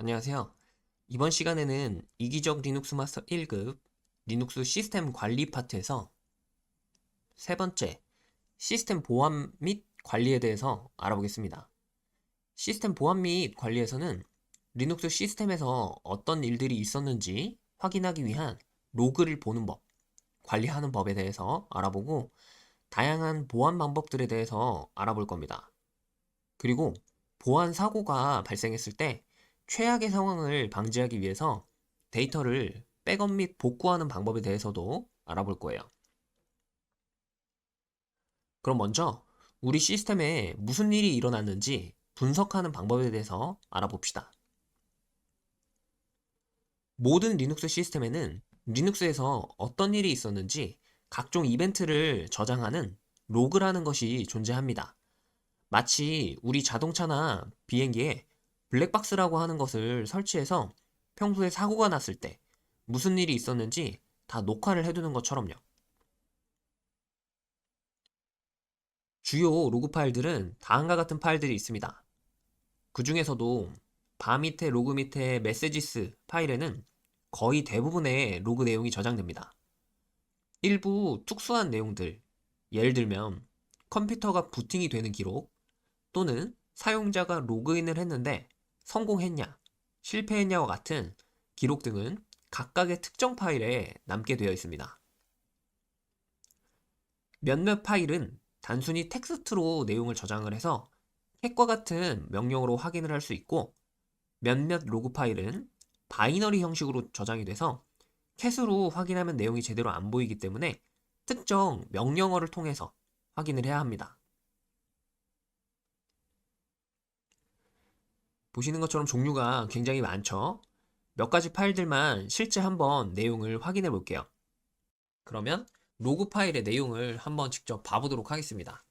안녕하세요. 이번 시간에는 이기적 리눅스 마스터 1급 리눅스 시스템 관리 파트에서 세 번째, 시스템 보안 및 관리에 대해서 알아보겠습니다. 시스템 보안 및 관리에서는 리눅스 시스템에서 어떤 일들이 있었는지 확인하기 위한 로그를 보는 법, 관리하는 법에 대해서 알아보고 다양한 보안 방법들에 대해서 알아볼 겁니다. 그리고 보안 사고가 발생했을 때 최악의 상황을 방지하기 위해서 데이터를 백업 및 복구하는 방법에 대해서도 알아볼 거예요. 그럼 먼저 우리 시스템에 무슨 일이 일어났는지 분석하는 방법에 대해서 알아봅시다. 모든 리눅스 시스템에는 리눅스에서 어떤 일이 있었는지 각종 이벤트를 저장하는 로그라는 것이 존재합니다. 마치 우리 자동차나 비행기에 블랙박스라고 하는 것을 설치해서 평소에 사고가 났을 때 무슨 일이 있었는지 다 녹화를 해두는 것처럼요. 주요 로그 파일들은 다음과 같은 파일들이 있습니다. 그 중에서도 바 밑에 로그 밑에 메시지스 파일에는 거의 대부분의 로그 내용이 저장됩니다. 일부 특수한 내용들, 예를 들면 컴퓨터가 부팅이 되는 기록, 또는 사용자가 로그인을 했는데 성공했냐, 실패했냐와 같은 기록 등은 각각의 특정 파일에 남게 되어 있습니다. 몇몇 파일은 단순히 텍스트로 내용을 저장을 해서 캣과 같은 명령으로 확인을 할 수 있고, 몇몇 로그 파일은 바이너리 형식으로 저장이 돼서 캣으로 확인하면 내용이 제대로 안 보이기 때문에 특정 명령어를 통해서 확인을 해야 합니다. 보시는 것처럼 종류가 굉장히 많죠? 몇 가지 파일들만 실제 한번 내용을 확인해 볼게요. 그러면 로그 파일의 내용을 한번 직접 봐보도록 하겠습니다.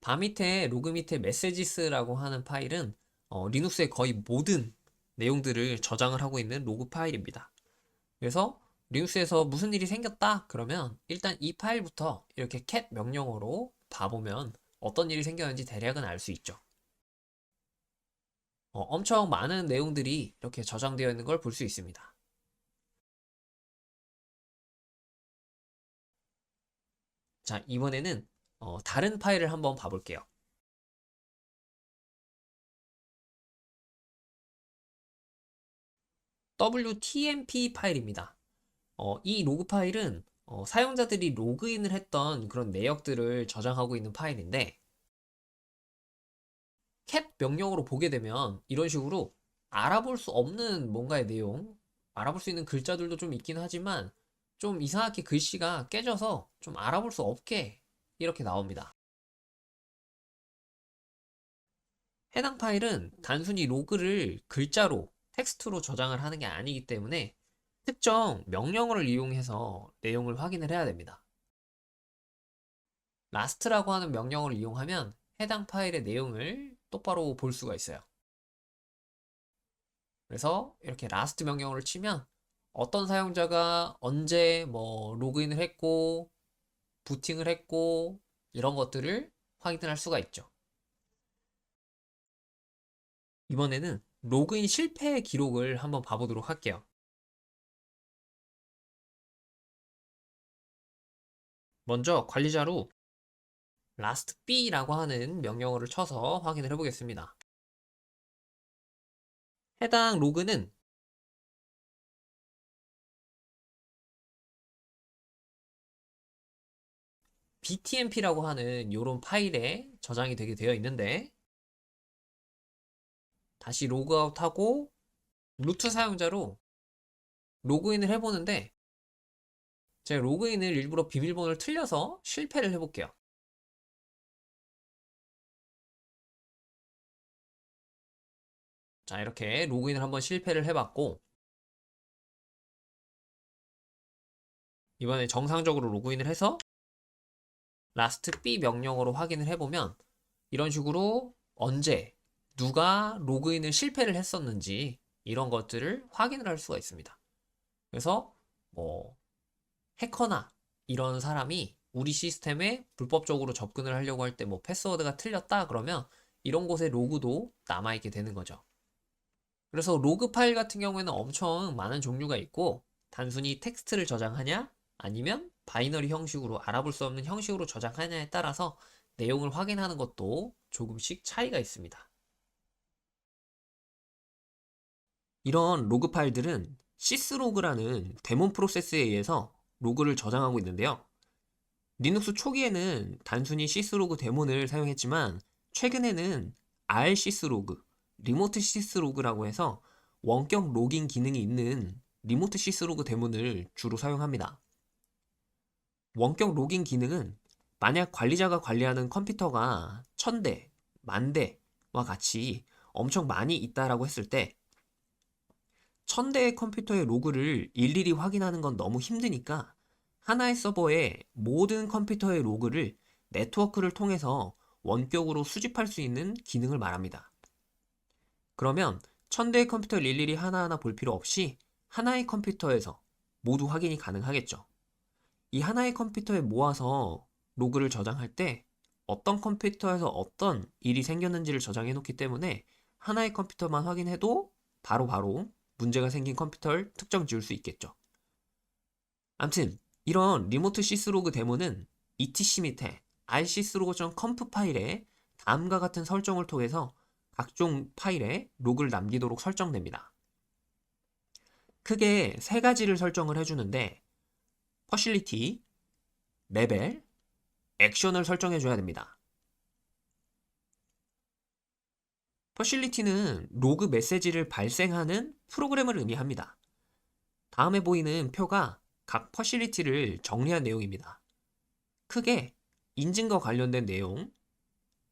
바 밑에 로그 밑에 메시지스라고 하는 파일은 리눅스의 거의 모든 내용들을 저장을 하고 있는 로그 파일입니다. 그래서 리눅스에서 무슨 일이 생겼다 그러면 일단 이 파일부터 이렇게 cat 명령어로 봐보면 어떤 일이 생겼는지 대략은 알 수 있죠. 엄청 많은 내용들이 이렇게 저장되어 있는 걸 볼 수 있습니다. 자, 이번에는 다른 파일을 한번 봐볼게요. WTMP 파일입니다. 이 로그 파일은 사용자들이 로그인을 했던 그런 내역들을 저장하고 있는 파일인데, cat 명령으로 보게 되면 이런 식으로 알아볼 수 없는 뭔가의 내용, 알아볼 수 있는 글자들도 좀 있긴 하지만 좀 이상하게 글씨가 깨져서 좀 알아볼 수 없게 이렇게 나옵니다. 해당 파일은 단순히 로그를 글자로, 텍스트로 저장을 하는 게 아니기 때문에 특정 명령어를 이용해서 내용을 확인을 해야 됩니다. last라고 하는 명령어를 이용하면 해당 파일의 내용을 똑바로 볼 수가 있어요. 그래서 이렇게 last 명령어를 치면 어떤 사용자가 언제 뭐 로그인을 했고, 부팅을 했고, 이런 것들을 확인할 수가 있죠. 이번에는 로그인 실패 기록을 한번 봐보도록 할게요. 먼저 관리자로 lastb라고 하는 명령어를 쳐서 확인을 해보겠습니다. 해당 로그는 btmp라고 하는 이런 파일에 저장이 되게 되어 있는데, 다시 로그아웃하고 루트 사용자로 로그인을 해보는데, 제가 로그인을 일부러 비밀번호를 틀려서 실패를 해볼게요. 자, 이렇게 로그인을 한번 실패를 해봤고, 이번에 정상적으로 로그인을 해서 lastb 명령어로 확인을 해보면 이런 식으로 언제 누가 로그인을 실패를 했었는지 이런 것들을 확인을 할 수가 있습니다. 그래서 뭐 해커나 이런 사람이 우리 시스템에 불법적으로 접근을 하려고 할 때 뭐 패스워드가 틀렸다 그러면 이런 곳에 로그도 남아있게 되는 거죠. 그래서 로그 파일 같은 경우에는 엄청 많은 종류가 있고 단순히 텍스트를 저장하냐 아니면 바이너리 형식으로 알아볼 수 없는 형식으로 저장하냐에 따라서 내용을 확인하는 것도 조금씩 차이가 있습니다. 이런 로그 파일들은 시스로그라는 데몬 프로세스에 의해서 로그를 저장하고 있는데요. 리눅스 초기에는 단순히 시스로그 데몬을 사용했지만 최근에는 rsyslog, 리모트 시스로그라고 해서 원격 로깅 기능이 있는 리모트 시스로그 데몬을 주로 사용합니다. 원격 로깅 기능은 만약 관리자가 관리하는 컴퓨터가 1000대, 10,000대와 같이 엄청 많이 있다라고 했을 때 1000대의 컴퓨터의 로그를 일일이 확인하는 건 너무 힘드니까 하나의 서버에 모든 컴퓨터의 로그를 네트워크를 통해서 원격으로 수집할 수 있는 기능을 말합니다. 그러면 1000대의 컴퓨터를 일일이 하나하나 볼 필요 없이 하나의 컴퓨터에서 모두 확인이 가능하겠죠. 이 하나의 컴퓨터에 모아서 로그를 저장할 때 어떤 컴퓨터에서 어떤 일이 생겼는지를 저장해 놓기 때문에 하나의 컴퓨터만 확인해도 바로바로 문제가 생긴 컴퓨터를 특정 지을 수 있겠죠. 암튼 이런 리모트 시스로그 데모는 etc 밑에 rsyslog.conf 파일에 다음과 같은 설정을 통해서 각종 파일에 로그를 남기도록 설정됩니다. 크게 세 가지를 설정을 해주는데 퍼실리티, 레벨, 액션을 설정해 줘야 됩니다. 퍼실리티는 로그 메시지를 발생하는 프로그램을 의미합니다. 다음에 보이는 표가 각 퍼실리티를 정리한 내용입니다. 크게 인증과 관련된 내용,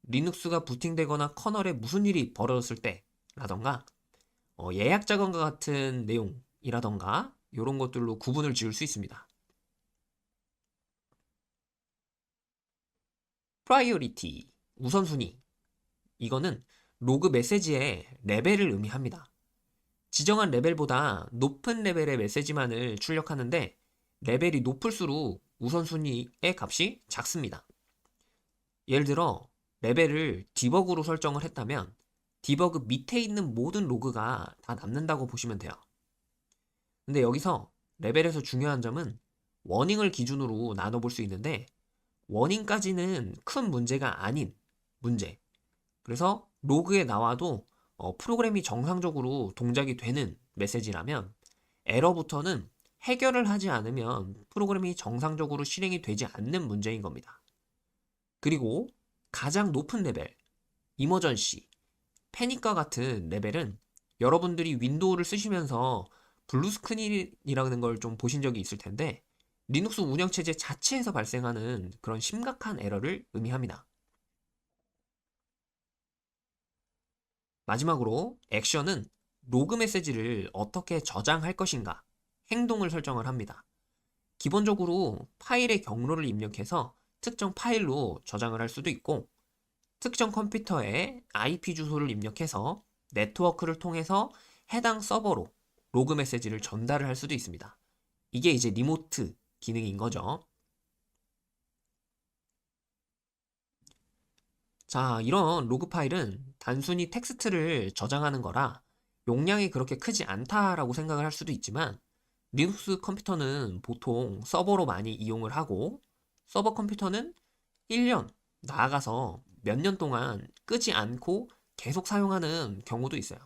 리눅스가 부팅되거나 커널에 무슨 일이 벌어졌을 때 라던가 예약 작업과 같은 내용이라던가 이런 것들로 구분을 지을 수 있습니다. 프라이어리티, 우선순위. 이거는 로그 메시지의 레벨을 의미합니다. 지정한 레벨보다 높은 레벨의 메시지만을 출력하는데 레벨이 높을수록 우선순위의 값이 작습니다. 예를 들어 레벨을 디버그로 설정을 했다면 디버그 밑에 있는 모든 로그가 다 남는다고 보시면 돼요. 근데 여기서 레벨에서 중요한 점은 워닝을 기준으로 나눠볼 수 있는데 워닝까지는 큰 문제가 아닌 문제. 그래서 로그에 나와도 프로그램이 정상적으로 동작이 되는 메시지라면 에러부터는 해결을 하지 않으면 프로그램이 정상적으로 실행이 되지 않는 문제인 겁니다. 그리고 가장 높은 레벨, 이머전시, 패닉과 같은 레벨은 여러분들이 윈도우를 쓰시면서 블루스크린이라는 걸 좀 보신 적이 있을 텐데 리눅스 운영체제 자체에서 발생하는 그런 심각한 에러를 의미합니다. 마지막으로 액션은 로그 메시지를 어떻게 저장할 것인가 행동을 설정을 합니다. 기본적으로 파일의 경로를 입력해서 특정 파일로 저장을 할 수도 있고 특정 컴퓨터에 IP 주소를 입력해서 네트워크를 통해서 해당 서버로 로그 메시지를 전달을 할 수도 있습니다. 이게 이제 리모트 기능인 거죠. 자, 이런 로그 파일은 단순히 텍스트를 저장하는 거라 용량이 그렇게 크지 않다라고 생각을 할 수도 있지만 리눅스 컴퓨터는 보통 서버로 많이 이용을 하고 서버 컴퓨터는 1년, 나아가서 몇 년 동안 끄지 않고 계속 사용하는 경우도 있어요.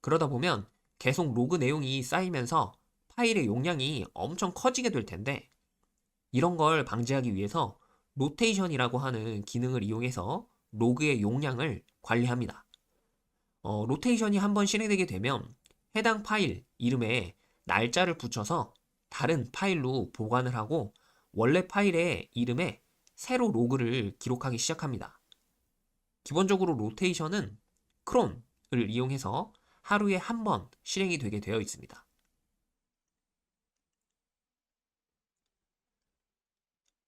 그러다 보면 계속 로그 내용이 쌓이면서 파일의 용량이 엄청 커지게 될 텐데 이런 걸 방지하기 위해서 로테이션이라고 하는 기능을 이용해서 로그의 용량을 관리합니다. 로테이션이 한번 실행되게 되면 해당 파일 이름에 날짜를 붙여서 다른 파일로 보관을 하고 원래 파일의 이름에 새로 로그를 기록하기 시작합니다. 기본적으로 로테이션은 크론을 이용해서 하루에 한 번 실행이 되게 되어 있습니다.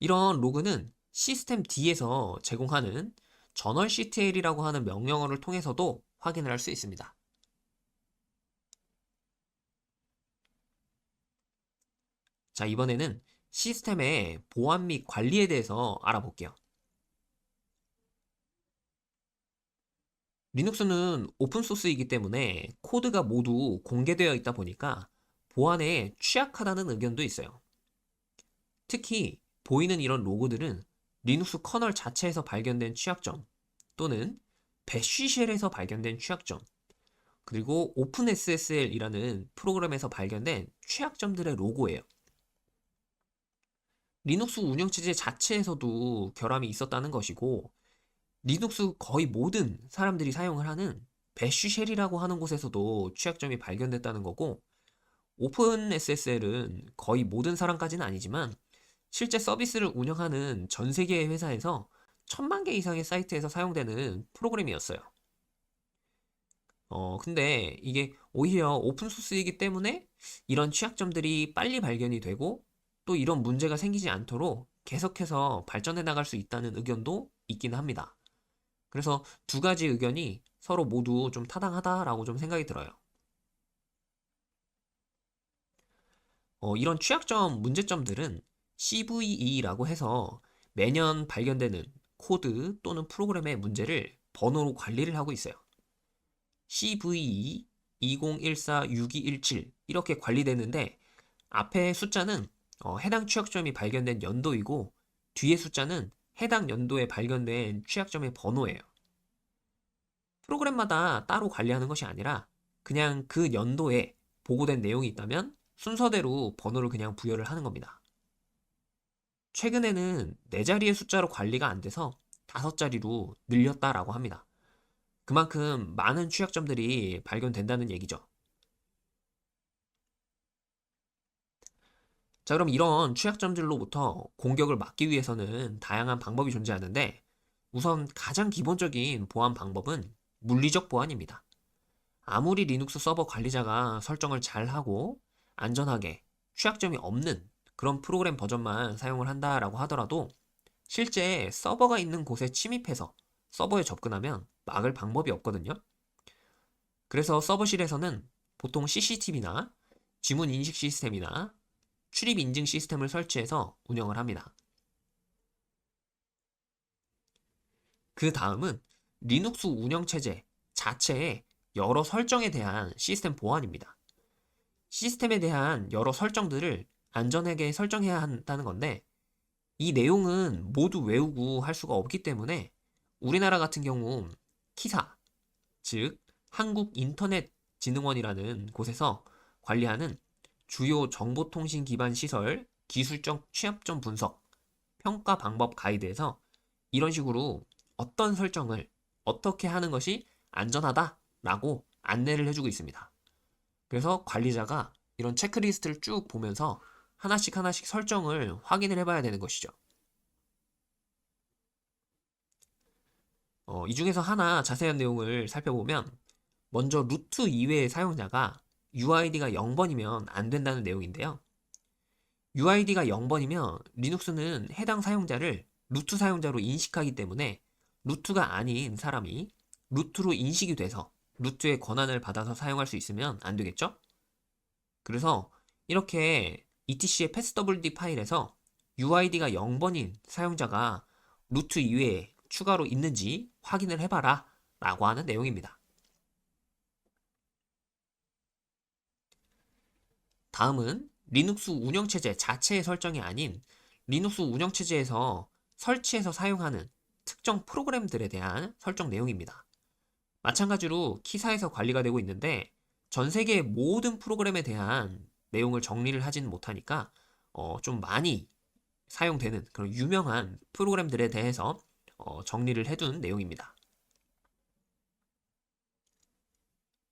이런 로그는 시스템 D에서 제공하는 journalctl이라고 하는 명령어를 통해서도 확인을 할 수 있습니다. 자, 이번에는 시스템의 보안 및 관리에 대해서 알아볼게요. 리눅스는 오픈소스이기 때문에 코드가 모두 공개되어 있다 보니까 보안에 취약하다는 의견도 있어요. 특히 보이는 이런 로고들은 리눅스 커널 자체에서 발견된 취약점 또는 배쉬쉘에서 발견된 취약점 그리고 오픈SSL이라는 프로그램에서 발견된 취약점들의 로고예요. 리눅스 운영체제 자체에서도 결함이 있었다는 것이고 리눅스 거의 모든 사람들이 사용을 하는 배쉬쉘이라고 하는 곳에서도 취약점이 발견됐다는 거고 오픈SSL은 거의 모든 사람까지는 아니지만 실제 서비스를 운영하는 전 세계의 회사에서 1000만 개 이상의 사이트에서 사용되는 프로그램이었어요. 근데 이게 오히려 오픈소스이기 때문에 이런 취약점들이 빨리 발견이 되고 또 이런 문제가 생기지 않도록 계속해서 발전해 나갈 수 있다는 의견도 있긴 합니다. 그래서 두 가지 의견이 서로 모두 좀 타당하다라고 좀 생각이 들어요. 이런 취약점, 문제점들은 CVE라고 해서 매년 발견되는 코드 또는 프로그램의 문제를 번호로 관리를 하고 있어요. CVE 2014-6217 이렇게 관리되는데 앞에 숫자는 해당 취약점이 발견된 연도이고 뒤에 숫자는 해당 연도에 발견된 취약점의 번호예요. 프로그램마다 따로 관리하는 것이 아니라 그냥 그 연도에 보고된 내용이 있다면 순서대로 번호를 그냥 부여를 하는 겁니다. 최근에는 4자리의 숫자로 관리가 안 돼서 5자리로 늘렸다라고 합니다. 그만큼 많은 취약점들이 발견된다는 얘기죠. 자, 그럼 이런 취약점들로부터 공격을 막기 위해서는 다양한 방법이 존재하는데 우선 가장 기본적인 보안 방법은 물리적 보안입니다. 아무리 리눅스 서버 관리자가 설정을 잘하고 안전하게 취약점이 없는 그런 프로그램 버전만 사용을 한다라고 하더라도 실제 서버가 있는 곳에 침입해서 서버에 접근하면 막을 방법이 없거든요. 그래서 서버실에서는 보통 CCTV나 지문 인식 시스템이나 출입 인증 시스템을 설치해서 운영을 합니다. 그 다음은 리눅스 운영체제 자체의 여러 설정에 대한 시스템 보안입니다. 시스템에 대한 여러 설정들을 안전하게 설정해야 한다는 건데 이 내용은 모두 외우고 할 수가 없기 때문에 우리나라 같은 경우 키사, 즉 한국인터넷진흥원이라는 곳에서 관리하는 주요 정보통신 기반 시설 기술적 취약점 분석 평가 방법 가이드에서 이런 식으로 어떤 설정을 어떻게 하는 것이 안전하다라고 안내를 해주고 있습니다. 그래서 관리자가 이런 체크리스트를 쭉 보면서 하나씩 하나씩 설정을 확인을 해봐야 되는 것이죠. 이 중에서 하나 자세한 내용을 살펴보면 먼저 루트 이외의 사용자가 UID가 0번이면 안 된다는 내용인데요. UID가 0번이면 리눅스는 해당 사용자를 루트 사용자로 인식하기 때문에 루트가 아닌 사람이 루트로 인식이 돼서 루트의 권한을 받아서 사용할 수 있으면 안 되겠죠? 그래서 이렇게 etc의 passwd 파일에서 UID가 0번인 사용자가 루트 이외에 추가로 있는지 확인을 해봐라 라고 하는 내용입니다. 다음은 리눅스 운영체제 자체의 설정이 아닌 리눅스 운영체제에서 설치해서 사용하는 특정 프로그램들에 대한 설정 내용입니다. 마찬가지로 키사에서 관리가 되고 있는데 전 세계의 모든 프로그램에 대한 내용을 정리를 하지는 못하니까 좀 많이 사용되는 그런 유명한 프로그램들에 대해서 정리를 해둔 내용입니다.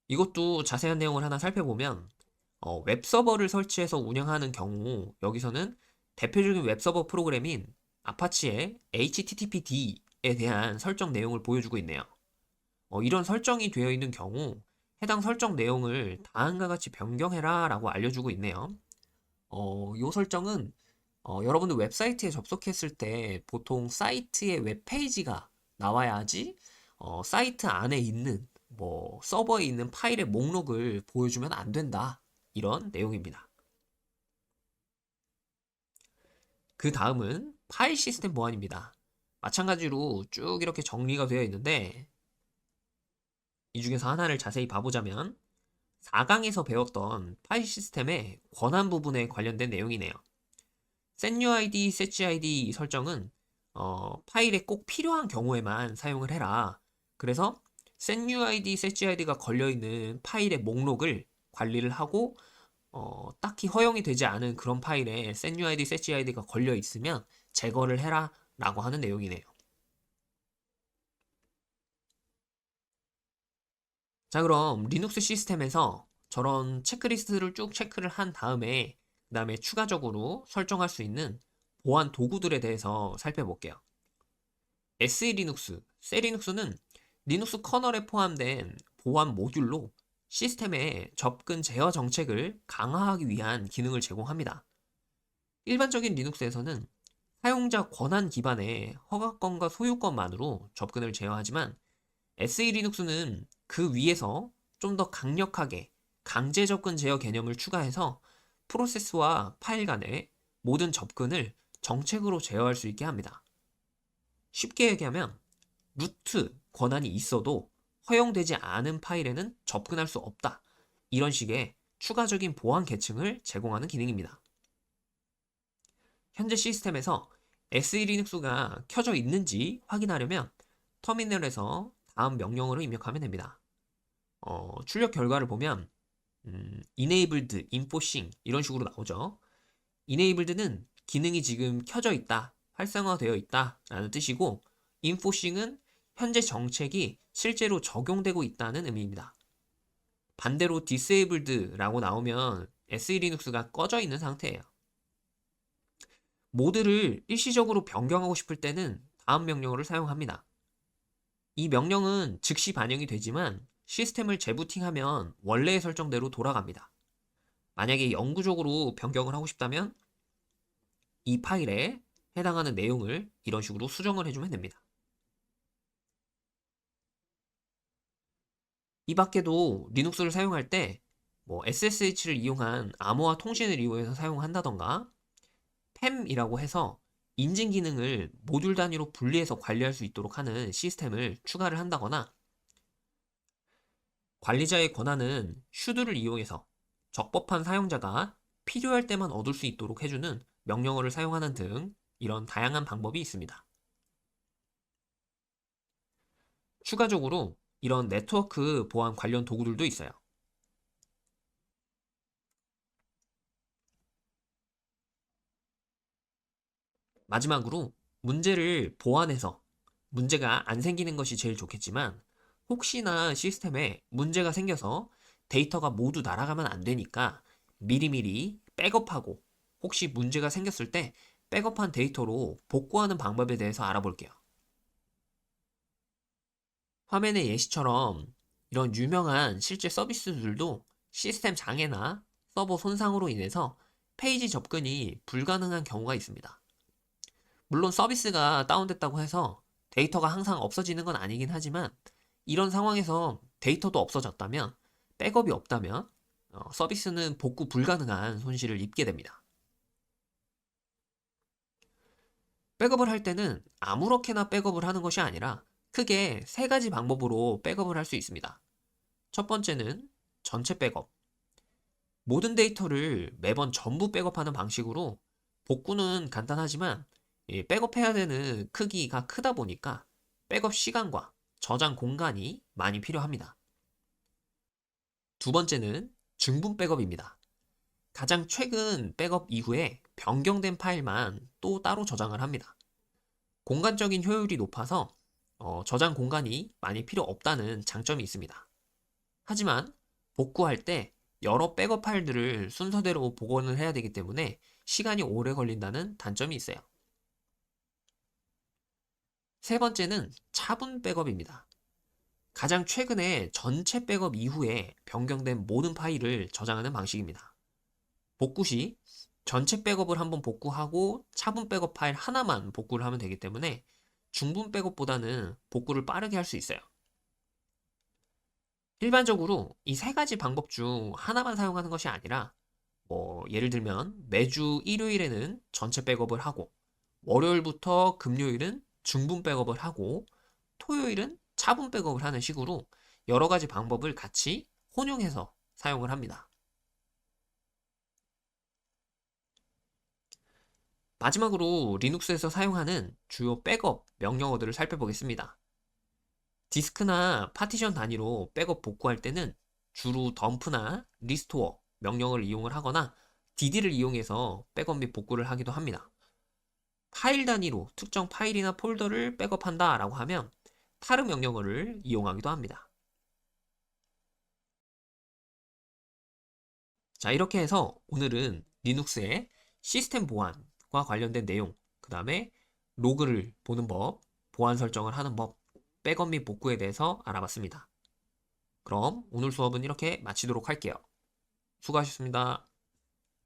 이것도 자세한 내용을 하나 살펴보면 웹서버를 설치해서 운영하는 경우 여기서는 대표적인 웹서버 프로그램인 아파치의 HTTPD에 대한 설정 내용을 보여주고 있네요. 이런 설정이 되어 있는 경우 해당 설정 내용을 다음과 같이 변경해라 라고 알려주고 있네요. 이 설정은 여러분들 웹사이트에 접속했을 때 보통 사이트의 웹페이지가 나와야지 사이트 안에 있는 뭐 서버에 있는 파일의 목록을 보여주면 안 된다. 이런 내용입니다. 그 다음은 파일 시스템 보안입니다. 마찬가지로 쭉 이렇게 정리가 되어 있는데 이 중에서 하나를 자세히 봐보자면 4강에서 배웠던 파일 시스템의 권한 부분에 관련된 내용이네요. setUID, setgid 설정은 파일에 꼭 필요한 경우에만 사용을 해라. 그래서 setUID, setgid가 걸려있는 파일의 목록을 관리를 하고 딱히 허용이 되지 않은 그런 파일에 setUID, setgid가 걸려있으면 제거를 해라 라고 하는 내용이네요. 자, 그럼 리눅스 시스템에서 저런 체크리스트를 쭉 체크를 한 다음에 그 다음에 추가적으로 설정할 수 있는 보안 도구들에 대해서 살펴볼게요. SE 리눅스, 세리눅스는 리눅스 커널에 포함된 보안 모듈로 시스템의 접근 제어 정책을 강화하기 위한 기능을 제공합니다. 일반적인 리눅스에서는 사용자 권한 기반의 허가권과 소유권만으로 접근을 제어하지만 SE 리눅스는 그 위에서 좀 더 강력하게 강제 접근 제어 개념을 추가해서 프로세스와 파일 간의 모든 접근을 정책으로 제어할 수 있게 합니다. 쉽게 얘기하면 루트 권한이 있어도 허용되지 않은 파일에는 접근할 수 없다. 이런 식의 추가적인 보안 계층을 제공하는 기능입니다. 현재 시스템에서 SE 리눅스가 켜져 있는지 확인하려면 터미널에서 다음 명령어를 입력하면 됩니다. 출력 결과를 보면 enabled, enforcing 이런 식으로 나오죠. enabled는 기능이 지금 켜져 있다, 활성화되어 있다 라는 뜻이고 enforcing은 현재 정책이 실제로 적용되고 있다는 의미입니다. 반대로 disabled라고 나오면 SE 리눅스가 꺼져 있는 상태예요. 모드를 일시적으로 변경하고 싶을 때는 다음 명령어를 사용합니다. 이 명령은 즉시 반영이 되지만 시스템을 재부팅하면 원래의 설정대로 돌아갑니다. 만약에 영구적으로 변경을 하고 싶다면 이 파일에 해당하는 내용을 이런 식으로 수정을 해주면 됩니다. 이 밖에도 리눅스를 사용할 때 SSH를 이용한 암호화 통신을 이용해서 사용한다던가 PEM이라고 해서 인증 기능을 모듈 단위로 분리해서 관리할 수 있도록 하는 시스템을 추가를 한다거나 관리자의 권한은 should를 이용해서 적법한 사용자가 필요할 때만 얻을 수 있도록 해주는 명령어를 사용하는 등 이런 다양한 방법이 있습니다. 추가적으로 이런 네트워크 보안 관련 도구들도 있어요. 마지막으로 문제를 보완해서 문제가 안 생기는 것이 제일 좋겠지만 혹시나 시스템에 문제가 생겨서 데이터가 모두 날아가면 안 되니까 미리미리 백업하고 혹시 문제가 생겼을 때 백업한 데이터로 복구하는 방법에 대해서 알아볼게요. 화면의 예시처럼 이런 유명한 실제 서비스들도 시스템 장애나 서버 손상으로 인해서 페이지 접근이 불가능한 경우가 있습니다. 물론 서비스가 다운됐다고 해서 데이터가 항상 없어지는 건 아니긴 하지만 이런 상황에서 데이터도 없어졌다면 백업이 없다면 서비스는 복구 불가능한 손실을 입게 됩니다. 백업을 할 때는 아무렇게나 백업을 하는 것이 아니라 크게 세 가지 방법으로 백업을 할 수 있습니다. 첫 번째는 전체 백업. 모든 데이터를 매번 전부 백업하는 방식으로 복구는 간단하지만 백업해야 되는 크기가 크다 보니까 백업 시간과 저장 공간이 많이 필요합니다. 두 번째는 중분 백업입니다. 가장 최근 백업 이후에 변경된 파일만 또 따로 저장을 합니다. 공간적인 효율이 높아서 저장 공간이 많이 필요 없다는 장점이 있습니다. 하지만 복구할 때 여러 백업 파일들을 순서대로 복원을 해야 되기 때문에 시간이 오래 걸린다는 단점이 있어요. 세 번째는 차분 백업입니다. 가장 최근에 전체 백업 이후에 변경된 모든 파일을 저장하는 방식입니다. 복구 시 전체 백업을 한번 복구하고 차분 백업 파일 하나만 복구를 하면 되기 때문에 중분 백업보다는 복구를 빠르게 할 수 있어요. 일반적으로 이 세 가지 방법 중 하나만 사용하는 것이 아니라 뭐 예를 들면 매주 일요일에는 전체 백업을 하고 월요일부터 금요일은 중분 백업을 하고 토요일은 차분 백업을 하는 식으로 여러 가지 방법을 같이 혼용해서 사용을 합니다. 마지막으로 리눅스에서 사용하는 주요 백업 명령어들을 살펴보겠습니다. 디스크나 파티션 단위로 백업 복구할 때는 주로 덤프나 리스토어 명령을 이용을 하거나 dd를 이용해서 백업 및 복구를 하기도 합니다. 파일 단위로 특정 파일이나 폴더를 백업한다 라고 하면 타르 명령어를 이용하기도 합니다. 자, 이렇게 해서 오늘은 리눅스의 시스템 보안과 관련된 내용, 그 다음에 로그를 보는 법, 보안 설정을 하는 법, 백업 및 복구에 대해서 알아봤습니다. 그럼 오늘 수업은 이렇게 마치도록 할게요. 수고하셨습니다.